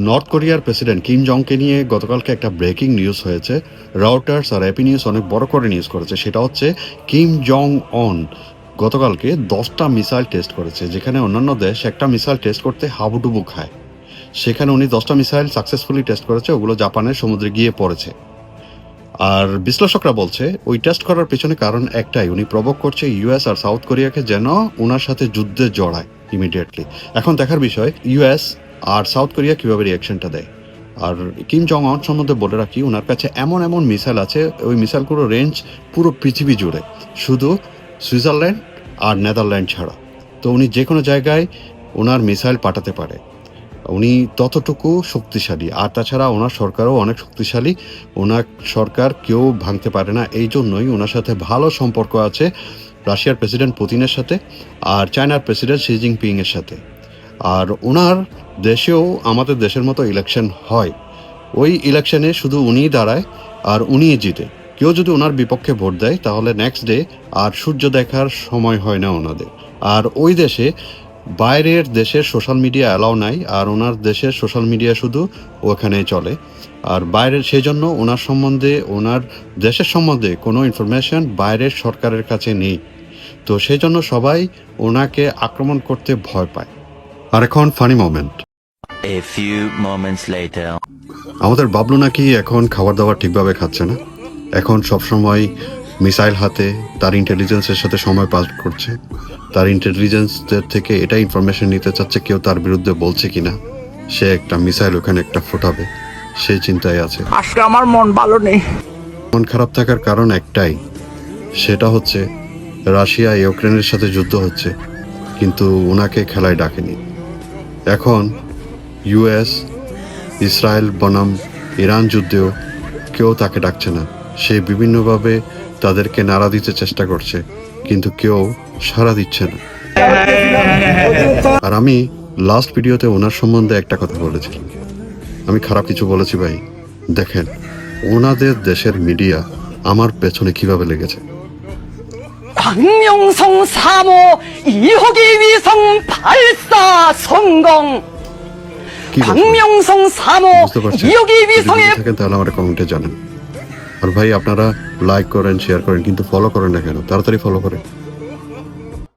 North কোরিয়ার president Kim জংকে নিয়ে গতকালকে একটা ব্রেকিং নিউজ হয়েছে। রাউটার্স আর এপি নিউজ অনেক বড় করে নিউজ করেছে। সেটা হচ্ছে কিম জং অন গতকালকে 10টা মিসাইল টেস্ট করেছে, যেখানে অন্যান্য দেশ একটা মিসাইল টেস্ট করতে হাবুডুবু খায়। সেখানে উনি 10টা মিসাইল সাকসেসফুলি টেস্ট করেছে, ওগুলো জাপানের সমুদ্রে গিয়ে পড়েছে। আর বিশ্লেষকরা বলছে ওই টেস্ট করার পেছনে কারণ একটাই, উনি প্রভোগ করছে ইউএস আর সাউথ কোরিয়াকে যেন ওনার সাথে যুদ্ধে জড়ায় ইমিডিয়েটলি। এখন দেখার বিষয় ইউএস আর সাউথ কোরিয়া কীভাবে রিয়াকশনটা দেয়। আর কিম জং অন সম্বন্ধে বলে রাখি, ওনার কাছে এমন এমন মিসাইল আছে, ওই মিসাইলগুলোর রেঞ্জ পুরো পৃথিবী জুড়ে, শুধু সুইজারল্যান্ড আর নেদারল্যান্ড ছাড়া। তো উনি যে কোনো জায়গায় ওনার মিসাইল পাঠাতে পারে, উনি ততটুকু শক্তিশালী। আর তাছাড়া ওনার সরকারও অনেক শক্তিশালী, ওনার সরকার কেউ ভাঙতে পারে না। এই জন্যই ওনার সাথে ভালো সম্পর্ক আছে রাশিয়ার প্রেসিডেন্ট পুতিনের সাথে আর চায়নার প্রেসিডেন্ট শি জিনপিংয়ের সাথে। আর ওনার দেশেও আমাদের দেশের মতো ইলেকশন হয়, ওই ইলেকশনে শুধু উনিই দাঁড়ায় আর উনিই জিতে। কেউ যদি ওনার বিপক্ষে ভোট দেয় তাহলে নেক্সট ডে আর সূর্য দেখার সময় হয় না ওনাদের। আর ওই দেশে বাইরের দেশের সোশ্যাল মিডিয়া অ্যালাউ নাই, আর ওনার দেশের সোশ্যাল মিডিয়া শুধু ওখানে চলে। আর বাইরের সেই জন্য ওনার সম্বন্ধে, ওনার দেশের সম্বন্ধে কোনো ইনফরমেশন বাইরের সরকারের কাছে নেই। তো সেই জন্য সবাই ওনাকে আক্রমণ করতে ভয় পায়। আর এখন funny moment. A few moments later. আমাদের বাবলু নাকি এখন খাবার দাবার ঠিকভাবে খাচ্ছে না, এখন সবসময় মিসাইল হাতে, তার ইন্টেলিজেন্সের সাথে সময় পাস করছে। তার ইন্টেলিজেন্সদের থেকে এটা ইনফরমেশন নিতে চাচ্ছে কেউ তার বিরুদ্ধে বলছে কিনা, সে একটা মিসাইল ওখানে একটা ফোটাবে, সেই চিন্তায় আছে। আজকে আমার মন ভালো নেই। মন খারাপ থাকার কারণ একটাই, সেটা হচ্ছে রাশিয়া ইউক্রেনের সাথে যুদ্ধ হচ্ছে, কিন্তু ওনাকে খেলায় ডাকেনি। এখন ইউএস, ইসরায়েল বনাম ইরান যুদ্ধেও কেউ তাকে ডাকছে না। সে বিভিন্নভাবে তাদেরকে নাড়া দিতে চেষ্টা করছে, কিন্তু কেউ সাড়া দিচ্ছে না। আর আমি লাস্ট ভিডিওতে ওনার সম্বন্ধে একটা কথা বলেছিলাম, আমি খারাপ কিছু বলেছি ভাই। দেখেন ওনাদের দেশের মিডিয়া আমার পেছনে কিভাবে লেগেছে। 광명성 3호 2호기 위성 발사 성공. কি বলছেন? 광명성 3호 বুঝতে পারছেন? 2호기 যদি 위성의 বুঝে থাকেন তাহলে আমার কমেন্টে জানেন। আর ভাই আপনারা লাইক করেন, শেয়ার করেন, কিন্তু ফলো করেন না কেন? তাড়াতাড়ি ফলো করেন।